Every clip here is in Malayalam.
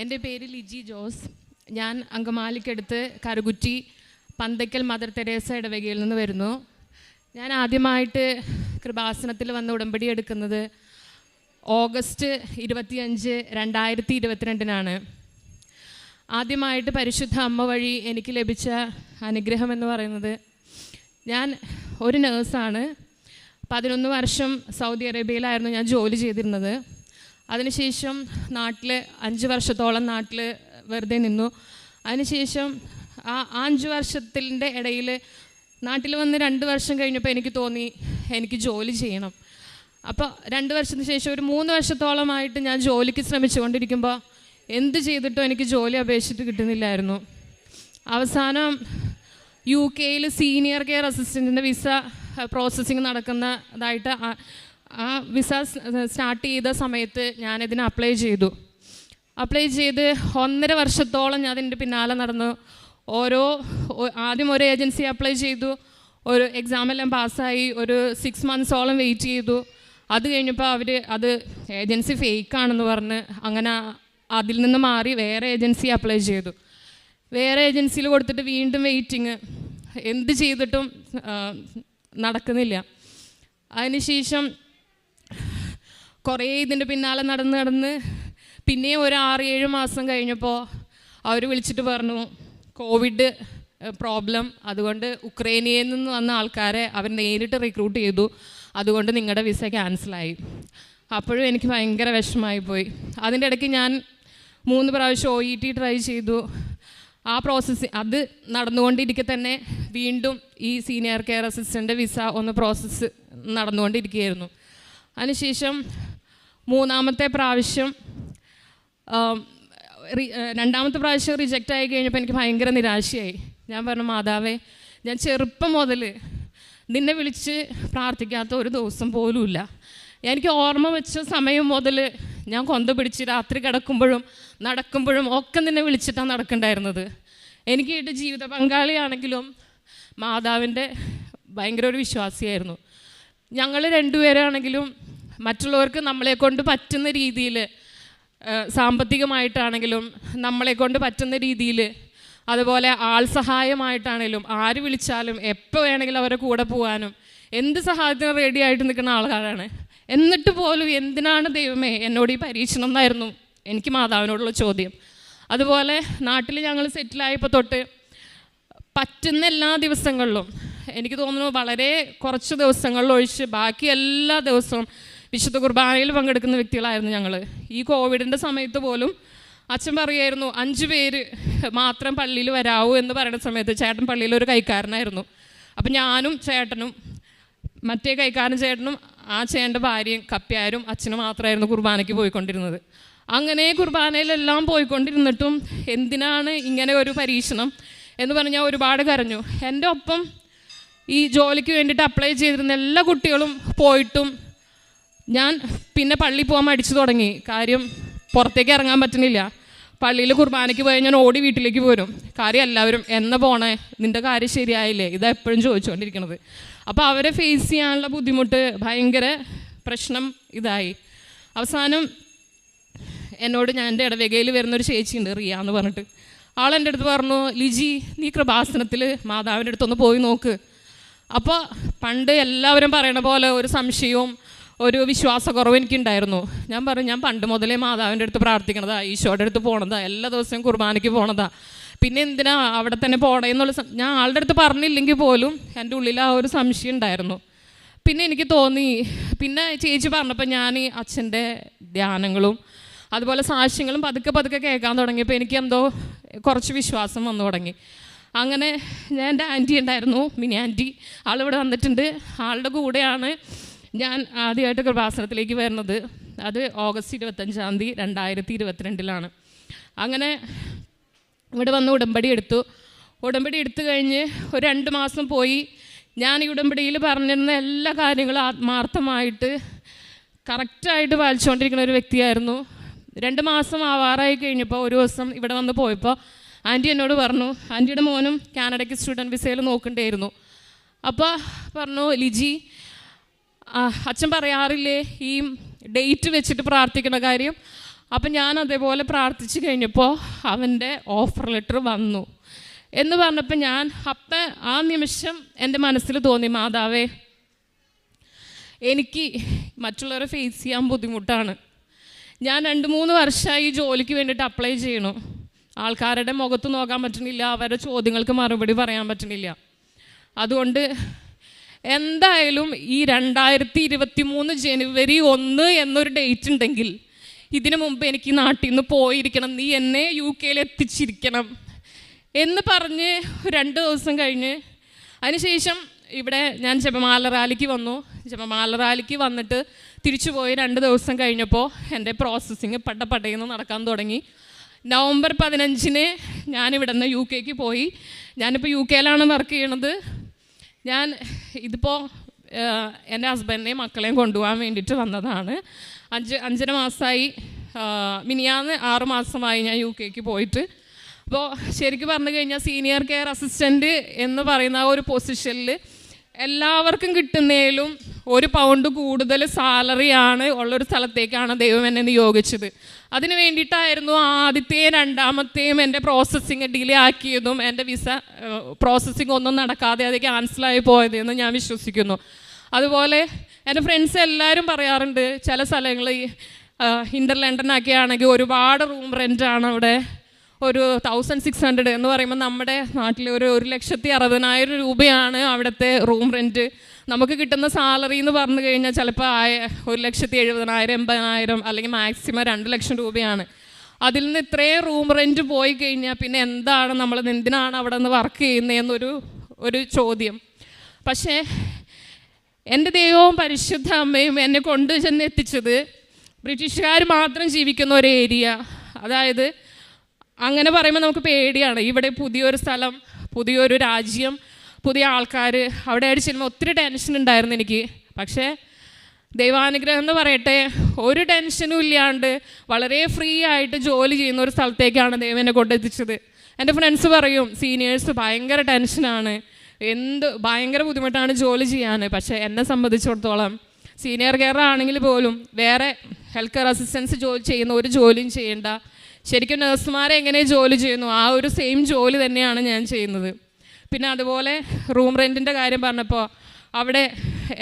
എൻ്റെ പേര് ലിജി ജോസ്. ഞാൻ അങ്കമാലിക്കടുത്ത് കറുകുറ്റി പന്തയ്ക്കൽ മദർ തെരേസ ഇടവകയിൽ നിന്ന് വരുന്നു. ഞാൻ ആദ്യമായിട്ട് കൃപാസനത്തിൽ വന്ന് ഉടമ്പടി എടുക്കുന്നത് ഓഗസ്റ്റ് 25, 2022 ആദ്യമായിട്ട് പരിശുദ്ധ അമ്മ വഴി എനിക്ക് ലഭിച്ച അനുഗ്രഹം എന്ന് പറയുന്നത്, ഞാൻ ഒരു നേഴ്സാണ്. 11 വർഷം സൗദി അറേബ്യയിലായിരുന്നു ഞാൻ ജോലി ചെയ്തിരുന്നത്. അതിനുശേഷം നാട്ടിൽ 5 വർഷത്തോളം നാട്ടിൽ വെറുതെ നിന്നു. അതിനുശേഷം ആ 5 വർഷത്തിൻ്റെ ഇടയിൽ നാട്ടിൽ വന്ന് 2 വർഷം കഴിഞ്ഞപ്പോൾ എനിക്ക് തോന്നി എനിക്ക് ജോലി ചെയ്യണം. അപ്പോൾ 2 വർഷത്തിന് ശേഷം ഒരു 3 വർഷത്തോളമായിട്ട് ഞാൻ ജോലിക്ക് ശ്രമിച്ചുകൊണ്ടിരിക്കുമ്പോൾ എന്ത് ചെയ്തിട്ടും എനിക്ക് ജോലി അപേക്ഷിച്ചിട്ട് കിട്ടുന്നില്ലായിരുന്നു. അവസാനം UK സീനിയർ കെയർ അസിസ്റ്റൻറ്റിൻ്റെ വിസ പ്രോസസ്സിങ് നടക്കുന്നതായിട്ട് ആ വിസ സ്റ്റാർട്ട് ചെയ്ത സമയത്ത് ഞാനിതിന് അപ്ലൈ ചെയ്ത് 1.5 വർഷത്തോളം ഞാൻ അതിൻ്റെ പിന്നാലെ നടന്നു. ആദ്യം ഒരു ഏജൻസി അപ്ലൈ ചെയ്തു, ഒരു എക്സാമെല്ലാം പാസ്സായി, ഒരു 6 മന്ത്സോളം വെയിറ്റ് ചെയ്തു. അത് കഴിഞ്ഞപ്പോൾ അത് ഏജൻസി ഫേക്കാണെന്ന് പറഞ്ഞ് അങ്ങനെ അതിൽ നിന്ന് മാറി വേറെ ഏജൻസി അപ്ലൈ ചെയ്തു. വേറെ ഏജൻസിയിൽ കൊടുത്തിട്ട് വീണ്ടും വെയിറ്റിങ്, എന്ത് ചെയ്തിട്ടും നടക്കുന്നില്ല. അതിനുശേഷം കുറേ ഇതിൻ്റെ പിന്നാലെ നടന്ന് പിന്നെ ഒരു 6-7 മാസം കഴിഞ്ഞപ്പോൾ അവർ വിളിച്ചിട്ട് പറഞ്ഞു കോവിഡ് പ്രോബ്ലം, അതുകൊണ്ട് ഉക്രൈനിയയിൽ നിന്ന് വന്ന ആൾക്കാരെ അവർ നേരിട്ട് റിക്രൂട്ട് ചെയ്തു, അതുകൊണ്ട് നിങ്ങളുടെ വിസ ക്യാൻസലായി. അപ്പോഴും എനിക്ക് ഭയങ്കര വിഷമമായി പോയി. അതിൻ്റെ ഇടയ്ക്ക് ഞാൻ 3 പ്രാവശ്യം OET ട്രൈ ചെയ്തു. ആ പ്രോസസ്സ് അത് നടന്നുകൊണ്ടിരിക്കെ തന്നെ വീണ്ടും ഈ senior care assistant visa process നടന്നുകൊണ്ടിരിക്കുകയായിരുന്നു. അതിനുശേഷം 3-ാമത്തെ പ്രാവശ്യം 2-ാമത്തെ പ്രാവശ്യം റിജക്റ്റ് ആയി കഴിഞ്ഞപ്പോൾ എനിക്ക് ഭയങ്കര നിരാശയായി. ഞാൻ പറഞ്ഞു, മാതാവേ, ഞാൻ ചെറുപ്പം മുതൽ നിന്നെ വിളിച്ച് പ്രാർത്ഥിക്കാത്ത ഒരു ദിവസം പോലുമില്ല. എനിക്ക് ഓർമ്മ വെച്ച സമയം മുതൽ ഞാൻ കൊന്ത പിടിച്ച് രാത്രി കിടക്കുമ്പോഴും നടക്കുമ്പോഴും ഒക്കെ നിന്നെ വിളിച്ചിട്ടാണ് നടക്കണ്ടായിരുന്നത്. എനിക്ക് ജീവിത പങ്കാളിയാണെങ്കിലും മാതാവിൻ്റെ ഭയങ്കര ഒരു വിശ്വാസിയായിരുന്നു. ഞങ്ങൾ 2 പേരാണെങ്കിലും മറ്റുള്ളവർക്ക് നമ്മളെക്കൊണ്ട് പറ്റുന്ന രീതിയിൽ, സാമ്പത്തികമായിട്ടാണെങ്കിലും നമ്മളെക്കൊണ്ട് പറ്റുന്ന രീതിയിൽ, അതുപോലെ ആൾ സഹായമായിട്ടാണെങ്കിലും ആര് വിളിച്ചാലും എപ്പോൾ വേണമെങ്കിലും അവരെ കൂടെ പോകാനും എന്ത് സഹായത്തിനും റെഡി ആയിട്ട് നിൽക്കുന്ന ആൾക്കാരാണ്. എന്നിട്ട് പോലും എന്തിനാണ് ദൈവമേ എന്നോട് ഈ പരീക്ഷണം എന്നായിരുന്നു എനിക്ക് മാതാവിനോടുള്ള ചോദ്യം. അതുപോലെ നാട്ടിൽ ഞങ്ങൾ സെറ്റിലായപ്പോൾ തൊട്ട് പറ്റുന്ന എല്ലാ ദിവസങ്ങളിലും, എനിക്ക് തോന്നുന്നു വളരെ കുറച്ച് ദിവസങ്ങളിൽ ഒഴിച്ച് ബാക്കി എല്ലാ ദിവസവും വിശുദ്ധ കുർബാനയിൽ പങ്കെടുക്കുന്ന വ്യക്തികളായിരുന്നു ഞങ്ങൾ. ഈ കോവിഡിൻ്റെ സമയത്ത് പോലും അച്ഛൻ പറയുമായിരുന്നു 5 പേര് മാത്രം പള്ളിയിൽ വരാവൂ എന്ന് പറയുന്ന സമയത്ത്, ചേട്ടൻ പള്ളിയിലൊരു കൈക്കാരനായിരുന്നു. അപ്പം ഞാനും ചേട്ടനും മറ്റേ കൈക്കാരൻ ചേട്ടനും ആ ചേട്ടൻ്റെ ഭാര്യയും കപ്പ്യാരും അച്ഛനും മാത്രമായിരുന്നു കുർബാനയ്ക്ക് പോയിക്കൊണ്ടിരുന്നത്. അങ്ങനെ കുർബാനയിലെല്ലാം പോയിക്കൊണ്ടിരുന്നിട്ടും എന്തിനാണ് ഇങ്ങനെ ഒരു പരീക്ഷണം എന്ന് പറഞ്ഞ് ഞാൻ ഒരുപാട് കരഞ്ഞു. എൻ്റെ ഒപ്പം ഈ ജോലിക്ക് വേണ്ടിയിട്ട് അപ്ലൈ ചെയ്തിരുന്ന എല്ലാ കുട്ടികളും പോയിട്ടും ഞാൻ പിന്നെ പള്ളിയിൽ പോകാൻ മടിച്ചു തുടങ്ങി. കാര്യം പുറത്തേക്ക് ഇറങ്ങാൻ പറ്റുന്നില്ല. പള്ളിയിൽ കുർബാനയ്ക്ക് പോയാൽ ഞാൻ ഓടി വീട്ടിലേക്ക് പോരും. കാര്യം എല്ലാവരും എന്നാ പോണേ, നിൻ്റെ കാര്യം ശരിയായില്ലേ, ഇതാ എപ്പോഴും ചോദിച്ചുകൊണ്ടിരിക്കണത്. അപ്പോൾ അവരെ ഫേസ് ചെയ്യാനുള്ള ബുദ്ധിമുട്ട്, ഭയങ്കര പ്രശ്നം ഇതായി. അവസാനം എന്നോട്, ഞാൻ എൻ്റെ ഇടവകയിൽ വരുന്നൊരു ചേച്ചിയുണ്ട്, റിയ എന്ന് പറഞ്ഞിട്ട്, ആളെൻ്റെ അടുത്ത് പറഞ്ഞു, ലിജി, നീ കൃപാസനത്തിൽ മാതാവിൻ്റെ അടുത്തൊന്ന് പോയി നോക്ക്. അപ്പോൾ പണ്ട് എല്ലാവരും പറയണ പോലെ ഒരു സംശയവും ഒരു വിശ്വാസക്കുറവ് എനിക്കുണ്ടായിരുന്നു. ഞാൻ പറഞ്ഞു, ഞാൻ പണ്ട് മുതലേ മാതാവിൻ്റെ അടുത്ത് പ്രാർത്ഥിക്കണതാ, ഈശോയുടെ അടുത്ത് പോണതാ, എല്ലാ ദിവസവും കുർബാനയ്ക്ക് പോണതാ, പിന്നെ എന്തിനാ അവിടെ തന്നെ പോണേന്നുള്ള ഞാൻ ആളുടെ അടുത്ത് പറഞ്ഞില്ലെങ്കിൽ പോലും എൻ്റെ ഉള്ളിൽ ആ ഒരു സംശയം ഉണ്ടായിരുന്നു. പിന്നെ എനിക്ക് തോന്നി, പിന്നെ ചേച്ചി പറഞ്ഞപ്പോൾ ഞാൻ ഈ അച്ഛൻ്റെ ധ്യാനങ്ങളും അതുപോലെ സാക്ഷ്യങ്ങളും പതുക്കെ കേൾക്കാൻ തുടങ്ങിയപ്പോൾ എനിക്ക് എന്തോ കുറച്ച് വിശ്വാസം വന്നു തുടങ്ങി. അങ്ങനെ ഞാൻ എൻ്റെ ആൻറ്റി ഉണ്ടായിരുന്നു, മിനി ആൻറ്റി, ആളിവിടെ വന്നിട്ടുണ്ട്. ആളുടെ കൂടെയാണ് ഞാൻ ആദ്യമായിട്ട് കൃപാസനത്തിലേക്ക് വരുന്നത്. അത് ഓഗസ്റ്റ് 25, 2022 അങ്ങനെ ഇവിടെ വന്ന് ഉടമ്പടി എടുത്തു കഴിഞ്ഞ് ഒരു 2 മാസം പോയി. ഞാൻ ഈ ഉടമ്പടിയിൽ പറഞ്ഞിരുന്ന എല്ലാ കാര്യങ്ങളും ആത്മാർത്ഥമായിട്ട് കറക്റ്റായിട്ട് പാലിച്ചുകൊണ്ടിരിക്കുന്ന ഒരു വ്യക്തിയായിരുന്നു. 2 മാസം ആവാറായി കഴിഞ്ഞപ്പോൾ ഒരു ദിവസം ഇവിടെ വന്ന് പോയപ്പോൾ ആൻറ്റി എന്നോട് പറഞ്ഞു, ആൻറ്റിയുടെ മോനും കാനഡയ്ക്ക് സ്റ്റുഡൻറ്റ് വിസയിൽ നോക്കണ്ടായിരുന്നു. അപ്പോൾ പറഞ്ഞു, ലിജി, അച്ഛൻ പറയാറില്ലേ ഈ ഡേറ്റ് വെച്ചിട്ട് പ്രാർത്ഥിക്കുന്ന കാര്യം, അപ്പം ഞാൻ അതേപോലെ പ്രാർത്ഥിച്ച് കഴിഞ്ഞപ്പോൾ അവൻ്റെ ഓഫർ ലെറ്റർ വന്നു എന്ന് പറഞ്ഞപ്പോൾ ഞാൻ അപ്പം ആ നിമിഷം എൻ്റെ മനസ്സിൽ തോന്നി, മാതാവേ, എനിക്ക് മറ്റുള്ളവരെ ഫേസ് ചെയ്യാൻ ബുദ്ധിമുട്ടാണ്. ഞാൻ 2-3 വർഷമായി ഈ ജോലിക്ക് വേണ്ടിയിട്ട് അപ്ലൈ ചെയ്യണു. ആൾക്കാരുടെ മുഖത്ത് നോക്കാൻ പറ്റണില്ല, അവരുടെ ചോദ്യങ്ങൾക്ക് മറുപടി പറയാൻ പറ്റണില്ല. അതുകൊണ്ട് എന്തായാലും ഈ 2023 ജനുവരി 1 എന്നൊരു ഡേറ്റ് ഉണ്ടെങ്കിൽ ഇതിനു മുമ്പ് എനിക്ക് നാട്ടിൽ നിന്ന് പോയിരിക്കണം, നീ എന്നെ UK എത്തിച്ചിരിക്കണം എന്ന് പറഞ്ഞ് 2 ദിവസം കഴിഞ്ഞ് അതിനുശേഷം ഇവിടെ ഞാൻ ജപമാല റാലിക്ക് വന്നു. ജപമാല റാലിക്ക് വന്നിട്ട് തിരിച്ചു പോയി 2 ദിവസം കഴിഞ്ഞപ്പോൾ എൻ്റെ പ്രോസസ്സിങ് പടയെന്ന് നടക്കാൻ തുടങ്ങി. നവംബർ 15 ഞാനിവിടെ നിന്ന് UK പോയി. ഞാനിപ്പോൾ UK വർക്ക് ചെയ്യണത്. ഞാൻ ഇതിപ്പോൾ എൻ്റെ ഹസ്ബൻഡിനെയും മക്കളെയും കൊണ്ടുപോകാൻ വേണ്ടിയിട്ട് വന്നതാണ്. 5.5 മാസമായി. മിനിയാന്ന് 6 മാസമായി ഞാൻ UK പോയിട്ട്. അപ്പോൾ ശരിക്കും പറഞ്ഞു കഴിഞ്ഞാൽ സീനിയർ കെയർ അസിസ്റ്റൻറ്റ് എന്ന് പറയുന്ന ആ ഒരു പൊസിഷനിൽ എല്ലാവർക്കും കിട്ടുന്നതിലും 1 പൗണ്ട് കൂടുതൽ സാലറിയാണ് ഉള്ളൊരു സ്ഥലത്തേക്കാണ് ദൈവം എന്നെ നിയോഗിച്ചത്. അതിന് വേണ്ടിയിട്ടായിരുന്നു ആദ്യത്തെയും 2ാമത്തെയും എൻ്റെ പ്രോസസ്സിങ് ഡിലേ ആക്കിയതും എൻ്റെ വിസ പ്രോസസ്സിങ് ഒന്നും നടക്കാതെ അത് ക്യാൻസലായി പോയതെന്ന് ഞാൻ വിശ്വസിക്കുന്നു. അതുപോലെ എൻ്റെ ഫ്രണ്ട്സ് എല്ലാവരും പറയാറുണ്ട്, ചില സ്ഥലങ്ങളിൽ ഇന്റർ ലണ്ടനൊക്കെ ആണെങ്കിൽ ഒരുപാട് റൂം റെൻ്റാണ് അവിടെ. ഒരു 1600 എന്ന് പറയുമ്പോൾ നമ്മുടെ നാട്ടിൽ ഒരു 1,60,000 രൂപയാണ് അവിടുത്തെ റൂം റെൻറ്റ്. നമുക്ക് കിട്ടുന്ന സാലറി എന്ന് പറഞ്ഞു കഴിഞ്ഞാൽ ചിലപ്പോൾ 1,70,000, 80,000 അല്ലെങ്കിൽ മാക്സിമം 2 ലക്ഷം രൂപയാണ്. അതിൽ നിന്ന് ഇത്രയും റൂം റെൻറ്റ് പോയി കഴിഞ്ഞാൽ പിന്നെ എന്താണ് നമ്മൾ എന്തിനാണ് അവിടെ നിന്ന് വർക്ക് ചെയ്യുന്നതെന്നൊരു ചോദ്യം. പക്ഷേ എൻ്റെ ദൈവവും പരിശുദ്ധ അമ്മയും എന്നെ കൊണ്ട് ചെന്ന് എത്തിച്ചത് ബ്രിട്ടീഷുകാർ മാത്രം ജീവിക്കുന്ന ഒരു ഏരിയ. അതായത് അങ്ങനെ പറയുമ്പോൾ നമുക്ക് പേടിയാണ്. ഇവിടെ പുതിയൊരു സ്ഥലം, പുതിയൊരു രാജ്യം, പുതിയ ആൾക്കാർ. അവിടെ ആയിട്ട് ചെല്ലുമ്പോൾ ഒത്തിരി ടെൻഷൻ ഉണ്ടായിരുന്നു എനിക്ക്. പക്ഷേ ദൈവാനുഗ്രഹം എന്ന് പറയട്ടെ, ഒരു ടെൻഷനും ഇല്ലാണ്ട് വളരെ ഫ്രീ ആയിട്ട് ജോലി ചെയ്യുന്ന ഒരു സ്ഥലത്തേക്കാണ് ദൈവം എന്നെ കൊണ്ടെത്തിച്ചത്. എൻ്റെ ഫ്രണ്ട്സ് പറയും, സീനിയേഴ്സ് ഭയങ്കര ടെൻഷനാണ്, ഭയങ്കര ബുദ്ധിമുട്ടാണ് ജോലി ചെയ്യാൻ. പക്ഷേ എന്നെ സംബന്ധിച്ചിടത്തോളം സീനിയർ കെയർ ആണെങ്കിൽ പോലും വേറെ ഹെൽത്ത് കെയർ അസിസ്റ്റൻസ് ജോലി ചെയ്യുന്ന ഒരു ജോലിയും ചെയ്യേണ്ട. ശരിക്കും നഴ്സുമാരെ എങ്ങനെ ജോലി ചെയ്യുന്നു ആ ഒരു സെയിം ജോലി തന്നെയാണ് ഞാൻ ചെയ്യുന്നത്. പിന്നെ അതുപോലെ റൂം റെൻറ്റിൻ്റെ കാര്യം പറഞ്ഞപ്പോൾ അവിടെ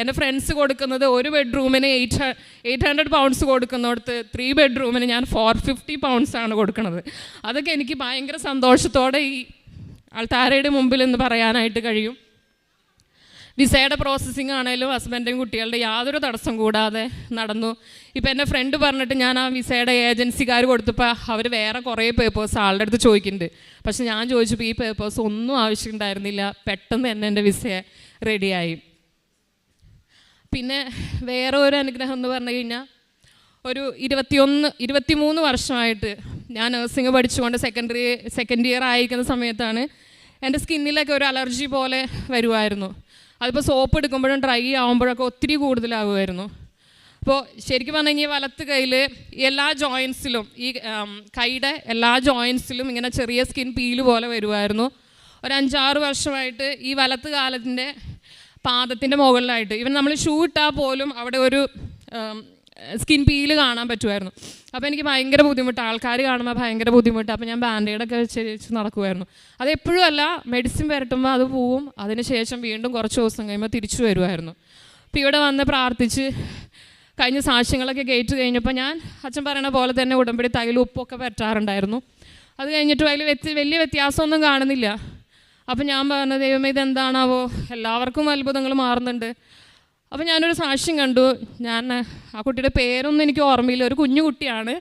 എൻ്റെ ഫ്രണ്ട്സ് കൊടുക്കുന്നത് ഒരു ബെഡ്റൂമിന് 800 പൗണ്ട്സ് കൊടുക്കുന്നിടത്ത് 3 ബെഡ്റൂമിന് ഞാൻ 450 പൗണ്ട്സാണ് കൊടുക്കുന്നത്. അതൊക്കെ എനിക്ക് ഭയങ്കര സന്തോഷത്തോടെ ഈ ആൾത്താരയുടെ മുമ്പിൽ എന്ന് പറയാനായിട്ട് കഴിയും. വിസയുടെ പ്രോസസ്സിങ് ആണെങ്കിലും ഹസ്ബൻഡും കുട്ടികളുടെ യാതൊരു തടസ്സം കൂടാതെ നടന്നു. ഇപ്പം എൻ്റെ ഫ്രണ്ട് പറഞ്ഞിട്ട് ഞാൻ ആ വിസയുടെ ഏജൻസിക്കാർ കൊടുത്തപ്പോൾ അവർ വേറെ കുറേ പേപ്പേഴ്സ് ആളുടെ അടുത്ത് ചോദിക്കുന്നുണ്ട്. പക്ഷെ ഞാൻ ചോദിച്ചപ്പോൾ ഈ പേപ്പേഴ്സ് ഒന്നും ആവശ്യമുണ്ടായിരുന്നില്ല. പെട്ടെന്ന് തന്നെ എൻ്റെ വിസ റെഡിയായി. പിന്നെ വേറെ ഒരു അനുഗ്രഹം എന്ന് പറഞ്ഞു കഴിഞ്ഞാൽ ഒരു 23 വർഷമായിട്ട് ഞാൻ നഴ്സിംഗ് പഠിച്ചുകൊണ്ട് സെക്കൻഡ് ഇയർ ആയിരിക്കുന്ന സമയത്താണ് എൻ്റെ സ്കിന്നിലൊക്കെ ഒരു അലർജി പോലെ വരുമായിരുന്നു. അതിപ്പോൾ സോപ്പ് എടുക്കുമ്പോഴും ഡ്രൈ ആകുമ്പോഴൊക്കെ ഒത്തിരി കൂടുതലാകുമായിരുന്നു. അപ്പോൾ ശരിക്കും പറഞ്ഞു കഴിഞ്ഞാൽ വലത്ത് കയ്യിൽ എല്ലാ ജോയിൻസിലും ഈ കൈയുടെ എല്ലാ ജോയിൻസിലും ഇങ്ങനെ ചെറിയ സ്കിൻ പീല് പോലെ വരുമായിരുന്നു. ഒരു 5-6 വർഷമായിട്ട് ഈ വലത്ത് കാലത്തിൻ്റെ പാദത്തിൻ്റെ മുകളിലായിട്ട് ഇവൻ നമ്മൾ ഷൂ ഇട്ടാൽ പോലും അവിടെ ഒരു സ്കിൻ പീല് കാണാൻ പറ്റുമായിരുന്നു. അപ്പോൾ എനിക്ക് ഭയങ്കര ബുദ്ധിമുട്ട്, ആൾക്കാർ കാണുമ്പോൾ ഭയങ്കര ബുദ്ധിമുട്ട്. അപ്പോൾ ഞാൻ ബാൻഡേഡൊക്കെ വെച്ച് നടക്കുമായിരുന്നു. അതെപ്പോഴും അല്ല, മെഡിസിൻ പുരട്ടുമ്പോൾ അത് പോവും, അതിനുശേഷം വീണ്ടും കുറച്ച് ദിവസം കഴിയുമ്പോൾ തിരിച്ചു വരുമായിരുന്നു. അപ്പോൾ ഇവിടെ വന്ന് പ്രാർത്ഥിച്ച് കഴിഞ്ഞ സാക്ഷ്യങ്ങളൊക്കെ കേട്ട് കഴിഞ്ഞപ്പോൾ ഞാൻ അച്ഛൻ പറയണ പോലെ തന്നെ ഉടമ്പടി തൈലും ഉപ്പൊക്കെ പറ്റാറുണ്ടായിരുന്നു. അത് കഴിഞ്ഞിട്ട് വലിയ വ്യത്യാസമൊന്നും കാണുന്നില്ല. അപ്പം ഞാൻ പറഞ്ഞ ദൈവമേ ഇതെന്താണാവോ, എല്ലാവർക്കും അത്ഭുതങ്ങൾ മാറുന്നുണ്ട്. അപ്പം ഞാനൊരു സാക്ഷ്യം കണ്ടു. ആ കുട്ടിയുടെ പേരൊന്നും എനിക്ക് ഓർമ്മയില്ല. ഒരു കുഞ്ഞു കുട്ടിയാണ്,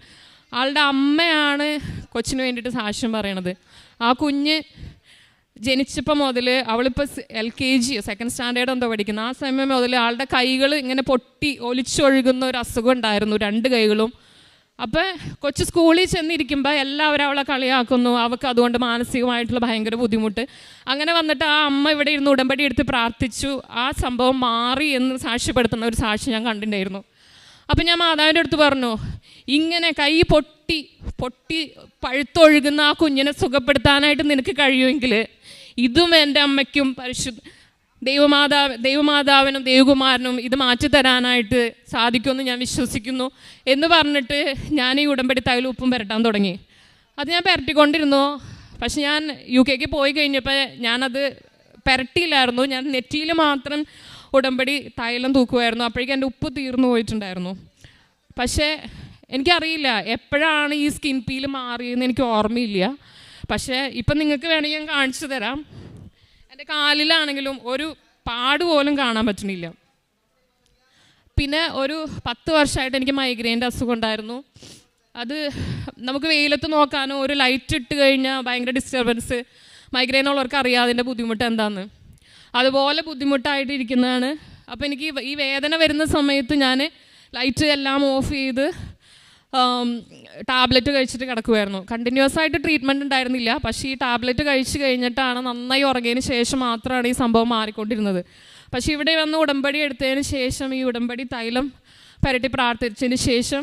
ആളുടെ അമ്മയാണ് കൊച്ചിന് വേണ്ടിയിട്ട് സാക്ഷ്യം പറയണത്. ആ കുഞ്ഞ് ജനിച്ചപ്പോൾ മുതൽ അവളിപ്പോൾ LKG സെക്കൻഡ് സ്റ്റാൻഡേർഡ് എന്തോ പഠിക്കുന്നു. ആ സമയം മുതൽ ആളുടെ കൈകൾ ഇങ്ങനെ പൊട്ടി ഒലിച്ചൊഴുകുന്ന ഒരു അസുഖം ഉണ്ടായിരുന്നു, 2 കൈകളും. അപ്പോൾ കൊച്ചു സ്കൂളിൽ ചെന്നിരിക്കുമ്പോൾ എല്ലാവരും അവളെ കളിയാക്കുന്നു, അവൾക്ക് അതുകൊണ്ട് മാനസികമായിട്ടുള്ള ഭയങ്കര ബുദ്ധിമുട്ട്. അങ്ങനെ വന്നിട്ട് ആ അമ്മ ഇവിടെ ഇരുന്ന് ഉടമ്പടി എടുത്ത് പ്രാർത്ഥിച്ചു. ആ സംഭവം മാറി എന്ന് സാക്ഷ്യപ്പെടുത്തുന്ന ഒരു സാക്ഷി ഞാൻ കണ്ടിട്ടുണ്ടായിരുന്നു. അപ്പം ഞാൻ മാതാവിൻ്റെ അടുത്ത് പറഞ്ഞു, ഇങ്ങനെ കൈ പൊട്ടി പഴുത്തൊഴുകുന്ന ആ കുഞ്ഞിനെ സുഖപ്പെടുത്താനായിട്ട് നിനക്ക് കഴിയുമെങ്കിൽ ഇതും എൻ്റെ അമ്മയ്ക്കും ദൈവമാതാവിനും ദൈവകുമാരനും ഇത് മാറ്റിത്തരാനായിട്ട് സാധിക്കുമെന്ന് ഞാൻ വിശ്വസിക്കുന്നു എന്ന് പറഞ്ഞിട്ട് ഞാൻ ഈ ഉടമ്പടി തൈലം ഉപ്പും പുരട്ടാൻ തുടങ്ങി. അത് ഞാൻ പുരട്ടിക്കൊണ്ടിരുന്നു. പക്ഷെ ഞാൻ UK പോയി കഴിഞ്ഞപ്പോൾ ഞാനത് പുരട്ടിയില്ലായിരുന്നു. ഞാൻ നെറ്റിയിൽ മാത്രം ഉടമ്പടി തൈലം തൂക്കുമായിരുന്നു. അപ്പോഴേക്കും എൻ്റെ ഉപ്പ് തീർന്നു പോയിട്ടുണ്ടായിരുന്നു. പക്ഷേ എനിക്കറിയില്ല എപ്പോഴാണ് ഈ സ്കിൻ പീൽ മാറിയെന്ന് എനിക്ക് ഓർമ്മയില്ല. പക്ഷേ ഇപ്പം നിങ്ങൾക്ക് വേണമെങ്കിൽ ഞാൻ കാണിച്ചു തരാം. എൻ്റെ കാലിലാണെങ്കിലും ഒരു പാട് പോലും കാണാൻ പറ്റണില്ല. പിന്നെ ഒരു 10 വർഷമായിട്ട് എനിക്ക് മൈഗ്രെയിൻ്റെ അസുഖം ഉണ്ടായിരുന്നു. അത് നമുക്ക് വെയിലത്ത് നോക്കാനോ ഒരു ലൈറ്റ് ഇട്ട് കഴിഞ്ഞാൽ ഭയങ്കര ഡിസ്റ്റർബൻസ്, മൈഗ്രെയിൻ ഉള്ളവർക്ക് അറിയാം അതിൻ്റെ ബുദ്ധിമുട്ട് എന്താണെന്ന്. അതുപോലെ ബുദ്ധിമുട്ടായിട്ടിരിക്കുന്നതാണ്. അപ്പോൾ എനിക്ക് ഈ വേദന വരുന്ന സമയത്ത് ഞാൻ ലൈറ്റ് എല്ലാം ഓഫ് ചെയ്ത് ടാബ്ലറ്റ് കഴിച്ചിട്ട് കിടക്കുമായിരുന്നു. കണ്ടിന്യൂസ് ആയിട്ട് ട്രീറ്റ്മെൻറ്റ് ഉണ്ടായിരുന്നില്ല. പക്ഷേ ഈ ടാബ്ലറ്റ് കഴിച്ച് കഴിഞ്ഞിട്ടാണ് നന്നായി ഉറങ്ങിയതിന് ശേഷം മാത്രമാണ് ഈ സംഭവം മാറിക്കൊണ്ടിരുന്നത്. പക്ഷേ ഇവിടെ വന്ന് ഉടമ്പടി എടുത്തതിന് ശേഷം ഈ ഉടമ്പടി തൈലം പുരട്ടി പ്രാർത്ഥിച്ചതിന് ശേഷം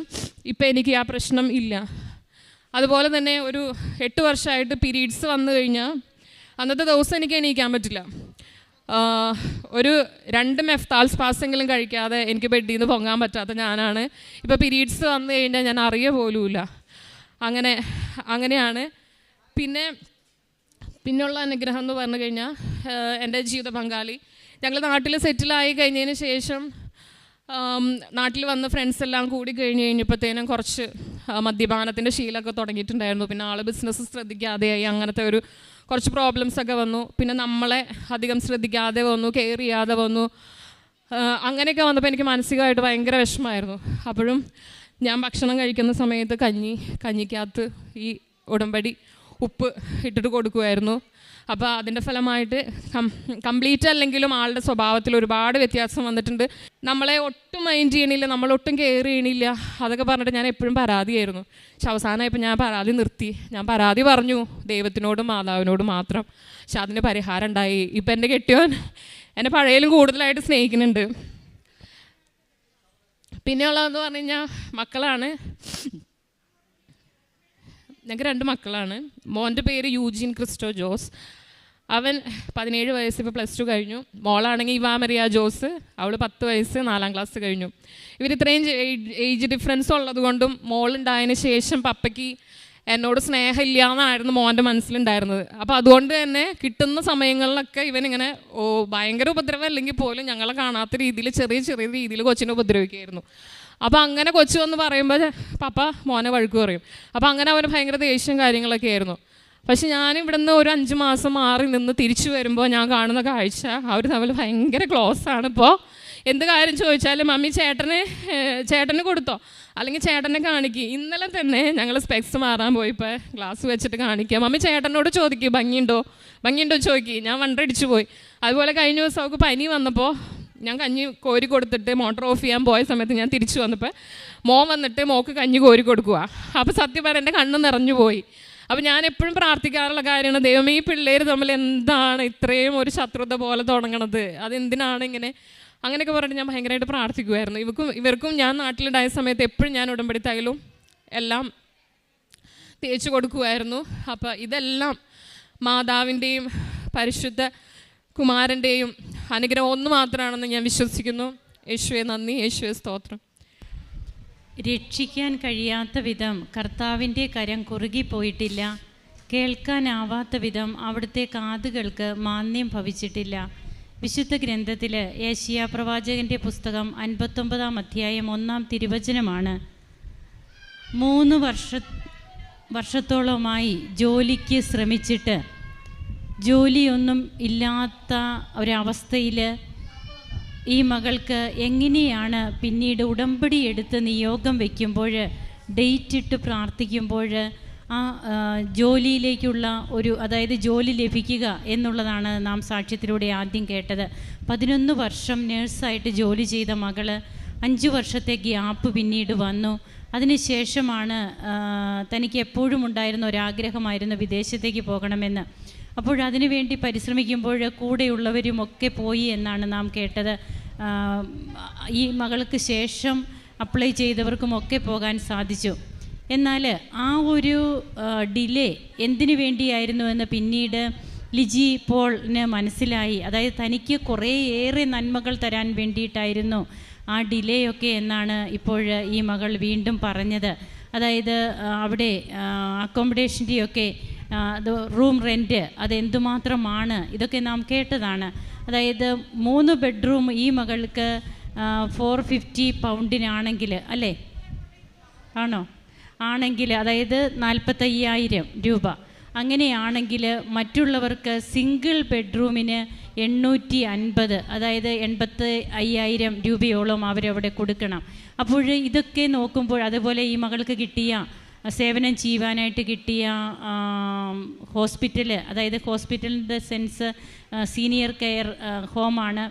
ഇപ്പം എനിക്ക് ആ പ്രശ്നം ഇല്ല. അതുപോലെ തന്നെ ഒരു 8 വർഷമായിട്ട് പീരീഡ്സ് വന്നു കഴിഞ്ഞാൽ അന്നത്തെ ദിവസം എനിക്ക് എണീക്കാൻ പറ്റില്ല. ഒരു 2 മെഫ്താൽ സ്പാസെങ്കിലും കഴിക്കാതെ എനിക്ക് ബെഡിൽ നിന്ന് പൊങ്ങാൻ പറ്റാത്ത ഞാനാണ്. ഇപ്പോൾ പീരീഡ്സ് വന്നു കഴിഞ്ഞാൽ ഞാൻ അറിയ പോലുമില്ല. അങ്ങനെയാണ്. പിന്നെയുള്ള അനുഗ്രഹം എന്ന് പറഞ്ഞു കഴിഞ്ഞാൽ എൻ്റെ ജീവിത പങ്കാളി ഞങ്ങൾ നാട്ടിൽ സെറ്റിലായി കഴിഞ്ഞതിന് ശേഷം നാട്ടിൽ വന്ന് ഫ്രണ്ട്സ് എല്ലാം കൂടി കഴിഞ്ഞപ്പോഴത്തേനും കുറച്ച് മദ്യപാനത്തിൻ്റെ ശീലമൊക്കെ തുടങ്ങിയിട്ടുണ്ടായിരുന്നു. പിന്നെ ആൾ ബിസിനസ് ശ്രദ്ധിക്കാതെയായി. അങ്ങനത്തെ കുറച്ച് പ്രോബ്ലംസൊക്കെ വന്നു. പിന്നെ നമ്മളെ അധികം ശ്രദ്ധിക്കാതെ വന്നു, കെയർ ചെയ്യാതെ വന്നു. അങ്ങനെയൊക്കെ വന്നപ്പോൾ എനിക്ക് മാനസികമായിട്ട് ഭയങ്കര വിഷമമായിരുന്നു. അപ്പോഴും ഞാൻ ഭക്ഷണം കഴിക്കുന്ന സമയത്ത് കഞ്ഞിക്കകത്ത് ഈ ഉടമ്പടി ഉപ്പ് ഇട്ടിട്ട് കൊടുക്കുമായിരുന്നു. അപ്പോൾ അതിൻ്റെ ഫലമായിട്ട് കംപ്ലീറ്റ് അല്ലെങ്കിലും ആളുടെ സ്വഭാവത്തിൽ ഒരുപാട് വ്യത്യാസം വന്നിട്ടുണ്ട്. നമ്മളെ ഒട്ടും മൈൻഡ് ചെയ്യണില്ല, നമ്മളൊട്ടും കെയർ ചെയ്യണില്ല, അതൊക്കെ പറഞ്ഞിട്ട് ഞാൻ എപ്പോഴും പരാതിയായിരുന്നു. പക്ഷെ അവസാനമായപ്പോൾ ഞാൻ പരാതി നിർത്തി. ഞാൻ പരാതി പറഞ്ഞു ദൈവത്തിനോടും മാതാവിനോടും മാത്രം. പക്ഷെ അതിന് പരിഹാരം ഉണ്ടായി. ഇപ്പം എൻ്റെ കെട്ടിയോൻ എന്നെ പഴയതിലും കൂടുതലായിട്ട് സ്നേഹിക്കുന്നുണ്ട്. പിന്നെയുള്ളതെന്ന് പറഞ്ഞു കഴിഞ്ഞാൽ മക്കളാണ്. ഞങ്ങൾക്ക് 2 മക്കളാണ്. മോൻ്റെ പേര് യൂജിൻ ക്രിസ്റ്റോ ജോസ്. അവൻ 17 വയസ്സ്, ഇപ്പോൾ +2 കഴിഞ്ഞു. മോളാണെങ്കിൽ ഇവാ മരിയ ജോസ്, അവൾ 10 വയസ്സ്, 4ാം ക്ലാസ് കഴിഞ്ഞു. ഇവർ ഇത്രയും ഏജ് ഡിഫറൻസ് ഉള്ളത് കൊണ്ടും മോളുണ്ടായതിന് ശേഷം പപ്പയ്ക്ക് എന്നോട് സ്നേഹമില്ല എന്നായിരുന്നു മോൻ്റെ മനസ്സിലുണ്ടായിരുന്നത്. അപ്പോൾ അതുകൊണ്ട് തന്നെ കിട്ടുന്ന സമയങ്ങളിലൊക്കെ ഇവനിങ്ങനെ ഭയങ്കര ഉപദ്രവം അല്ലെങ്കിൽ പോലും ഞങ്ങളെ കാണാത്ത രീതിയിൽ ചെറിയ രീതിയിൽ കൊച്ചിനെ ഉപദ്രവിക്കുമായിരുന്നു. അപ്പോൾ അങ്ങനെ കൊച്ചു എന്ന് പറയുമ്പോൾ പപ്പ മോനെ വഴക്ക് പറയും. അപ്പോൾ അങ്ങനെ അവന് ഭയങ്കര ദേഷ്യം കാര്യങ്ങളൊക്കെ ആയിരുന്നു. പക്ഷെ ഞാൻ ഒരു 5 മാസം മാറി നിന്ന് തിരിച്ചു വരുമ്പോൾ ഞാൻ കാണുന്ന കാഴ്ച അവർ തമ്മിൽ ഭയങ്കര ക്ലോസ് ആണ്. ഇപ്പോൾ എന്ത് കാര്യം ചോദിച്ചാലും മമ്മി ചേട്ടന് കൊടുത്തോ, അല്ലെങ്കിൽ ചേട്ടനെ കാണിക്കുക. ഇന്നലെ തന്നെ ഞങ്ങൾ സ്പെക്സ് മാറാൻ പോയിപ്പോൾ ഗ്ലാസ് വെച്ചിട്ട് കാണിക്കുക. മമ്മി ചേട്ടനോട് ചോദിക്കുക ഭംഗിയുണ്ടോ ചോദിക്കുക. ഞാൻ വണ്ടടിച്ചു പോയി. അതുപോലെ കഴിഞ്ഞ ദിവസം അവൾക്ക് പനി വന്നപ്പോൾ ഞാൻ കഞ്ഞി കോരി കൊടുത്തിട്ട് മോട്ടർ ഓഫ് ചെയ്യാൻ പോയ സമയത്ത് ഞാൻ തിരിച്ചു വന്നപ്പോൾ മോൻ വന്നിട്ട് മോക്ക് കഞ്ഞി കോരി കൊടുക്കുക. അപ്പോൾ സത്യം പറഞ്ഞാൽ എൻ്റെ കണ്ണ് നിറഞ്ഞു പോയി. അപ്പോൾ ഞാൻ എപ്പോഴും പ്രാർത്ഥിക്കാറുള്ള കാര്യമാണ്, ദൈവമേ ഈ പിള്ളേർ തമ്മിൽ എന്താണ് ഇത്രയും ഒരു ശത്രുത പോലെ തുടങ്ങണത്, അതെന്തിനാണ് ഇങ്ങനെ, അങ്ങനെയൊക്കെ പറഞ്ഞിട്ട് ഞാൻ ഭയങ്കരമായിട്ട് പ്രാർത്ഥിക്കുമായിരുന്നു. ഇവർക്കും ഞാൻ നാട്ടിലുണ്ടായ സമയത്ത് എപ്പോഴും ഞാൻ ഉടമ്പടി തൈലവും എല്ലാം തേച്ച് കൊടുക്കുമായിരുന്നു. അപ്പോൾ ഇതെല്ലാം മാതാവിൻ്റെയും പരിശുദ്ധ കുമാരൻ്റെയും അനുഗ്രഹം ഒന്ന് മാത്രമാണെന്ന് ഞാൻ വിശ്വസിക്കുന്നു. യേശുവേ നന്ദി, യേശുവേ സ്തോത്രം. രക്ഷിക്കാൻ കഴിയാത്ത വിധം കർത്താവിൻ്റെ കരം കുറുകിപ്പോയിട്ടില്ല, കേൾക്കാനാവാത്ത വിധം അവിടുത്തെ കാതുകൾക്ക് മാന്യം ഭവിച്ചിട്ടില്ല. വിശുദ്ധ ഗ്രന്ഥത്തിൽ യേശയ്യാ പ്രവാചകൻ്റെ പുസ്തകം 59-ാം അധ്യായം 1-ാം തിരുവചനമാണ്. 3 വർഷത്തോളമായി ജോലിക്ക് ശ്രമിച്ചിട്ട് ജോലിയൊന്നും ഇല്ലാത്ത ഒരവസ്ഥയിൽ ഈ മകൾക്ക് എങ്ങനെയാണ് പിന്നീട് ഉടമ്പടി എടുത്ത് നിയോഗം വയ്ക്കുമ്പോൾ, ഡേറ്റ് ഇട്ട് പ്രാർത്ഥിക്കുമ്പോൾ ആ ജോലിയിലേക്കുള്ള അതായത് ജോലി ലഭിക്കുക എന്നുള്ളതാണ് നാം സാക്ഷ്യത്തിലൂടെ ആദ്യം കേട്ടത്. 11 വർഷം നേഴ്സായിട്ട് ജോലി ചെയ്ത മകള് 5 വർഷത്തെ ഗ്യാപ്പ് പിന്നീട് വന്നു. അതിനുശേഷമാണ് തനിക്ക് എപ്പോഴും ഉണ്ടായിരുന്ന ഒരാഗ്രഹമായിരുന്നു വിദേശത്തേക്ക് പോകണമെന്ന്. അപ്പോഴതിനു വേണ്ടി പരിശ്രമിക്കുമ്പോൾ കൂടെയുള്ളവരുമൊക്കെ പോയി എന്നാണ് നാം കേട്ടത്. ഈ മകൾക്ക് ശേഷം അപ്ലൈ ചെയ്തവർക്കുമൊക്കെ പോകാൻ സാധിച്ചു. എന്നാൽ ആ ഒരു ഡിലേ എന്തിനു വേണ്ടിയായിരുന്നുവെന്ന് പിന്നീട് ലിജി പോളിന് മനസ്സിലായി, അതായത് തനിക്ക് കുറേയേറെ നന്മകൾ തരാൻ വേണ്ടിയിട്ടായിരുന്നു ആ ഡിലേ ഒക്കെ എന്നാണ് ഇപ്പോൾ ഈ മകൾ വീണ്ടും പറഞ്ഞത്. അതായത് അവിടെ അക്കോമഡേഷൻ്റെയൊക്കെ റൂം റെൻറ്റ് അതെന്തുമാത്രമാണ്, ഇതൊക്കെ നാം കേട്ടതാണ്. അതായത് 3 ബെഡ്റൂം ഈ മകൾക്ക് 450 പൗണ്ടിനാണെങ്കിൽ, അല്ലേ, ആണോ, ആണെങ്കിൽ അതായത് 45,000 രൂപ. അങ്ങനെയാണെങ്കിൽ മറ്റുള്ളവർക്ക് സിംഗിൾ ബെഡ്റൂമിന് 850, അതായത് 85,000 രൂപയോളം അവരവിടെ കൊടുക്കണം. അപ്പോൾ ഇതൊക്കെ നോക്കുമ്പോൾ, അതുപോലെ ഈ മകൾക്ക് കിട്ടിയ സേവനം ചെയ്യുവാനായിട്ട് കിട്ടിയ ഹോസ്പിറ്റൽ, അതായത് ഹോസ്പിറ്റലിൻ്റെ സെൻസ് സീനിയർ കെയർ ഹോമാണ്.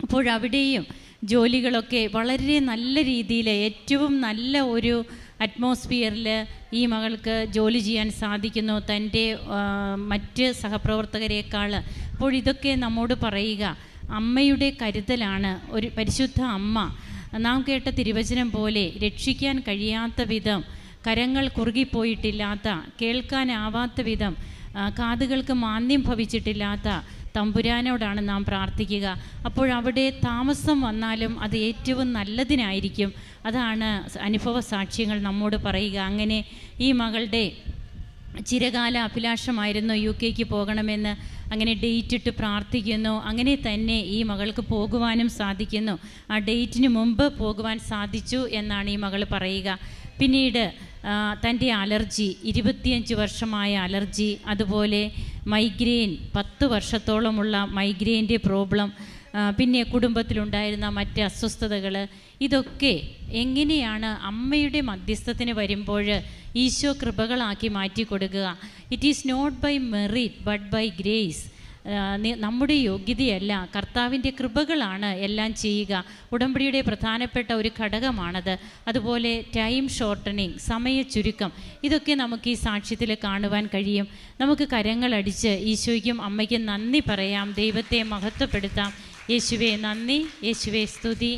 അപ്പോഴവിടെയും ജോലികളൊക്കെ വളരെ നല്ല രീതിയിൽ, ഏറ്റവും നല്ല ഒരു അറ്റ്മോസ്ഫിയറിൽ ഈ മകൾക്ക് ജോലി ചെയ്യാൻ സാധിക്കുന്നു, തൻ്റെ മറ്റ് സഹപ്രവർത്തകരെക്കാൾ. അപ്പോൾ ഇതൊക്കെ നമ്മോട് പറയുക അമ്മയുടെ കരുതലാണ്. ഒരു പരിശുദ്ധ അമ്മ, നാം കേട്ട തിരുവചനം പോലെ രക്ഷിക്കാൻ കഴിയാത്ത വിധം, കരങ്ങൾ കുറുകിപ്പോയിട്ടില്ലാത്ത, കേൾക്കാനാവാത്ത വിധം, കാതുകൾക്ക് മാന്ദ്യം ഭവിച്ചിട്ടില്ലാത്ത തമ്പുരാനോടാണ് നാം പ്രാർത്ഥിക്കുക. അപ്പോഴവിടെ താമസം വന്നാലും അത് ഏറ്റവും നല്ലതിനായിരിക്കും. അതാണ് അനുഭവ സാക്ഷ്യങ്ങൾ നമ്മോട് പറയുക. അങ്ങനെ ഈ മകളുടെ ചിരകാല അഭിലാഷമായിരുന്നു UK പോകണമെന്ന്. അങ്ങനെ ഡേറ്റ് ഇട്ട് പ്രാർത്ഥിക്കുന്നു. അങ്ങനെ തന്നെ ഈ മകൾക്ക് പോകുവാനും സാധിക്കുന്നു. ആ ഡേറ്റിന് മുമ്പ് പോകുവാൻ സാധിച്ചു എന്നാണ് ഈ മകൾ പറയുക. പിന്നീട് തൻ്റെ അലർജി, 25 വർഷമായ അലർജി, അതുപോലെ മൈഗ്രെയിൻ, 10 വർഷത്തോളമുള്ള മൈഗ്രെയിൻ്റെ പ്രോബ്ലം, പിന്നെ കുടുംബത്തിലുണ്ടായിരുന്ന മറ്റ് അസ്വസ്ഥതകൾ, ഇതൊക്കെ എങ്ങനെയാണ് അമ്മയുടെ മധ്യസ്ഥത്തിന് വരുമ്പോൾ ഈശോ കൃപകളാക്കി മാറ്റി കൊടുക്കുക. It is not by merit but by grace. നമ്മുടെ യോഗ്യതയല്ല, കർത്താവിൻ്റെ കൃപകളാണ് എല്ലാം ചെയ്യുക. ഉടമ്പടിയുടെ പ്രധാനപ്പെട്ട ഒരു ഘടകമാണത്. അതുപോലെ ടൈം ഷോർട്ടനിങ്, സമയ ചുരുക്കം, ഇതൊക്കെ നമുക്ക് ഈ സാക്ഷ്യത്തിൽ കാണുവാൻ കഴിയും. നമുക്ക് കരങ്ങളടിച്ച് ഈശോയ്ക്കും അമ്മയ്ക്കും നന്ദി പറയാം, ദൈവത്തെ മഹത്വപ്പെടുത്താം. യേശുവേ നന്ദി, യേശുവേ സ്തുതി.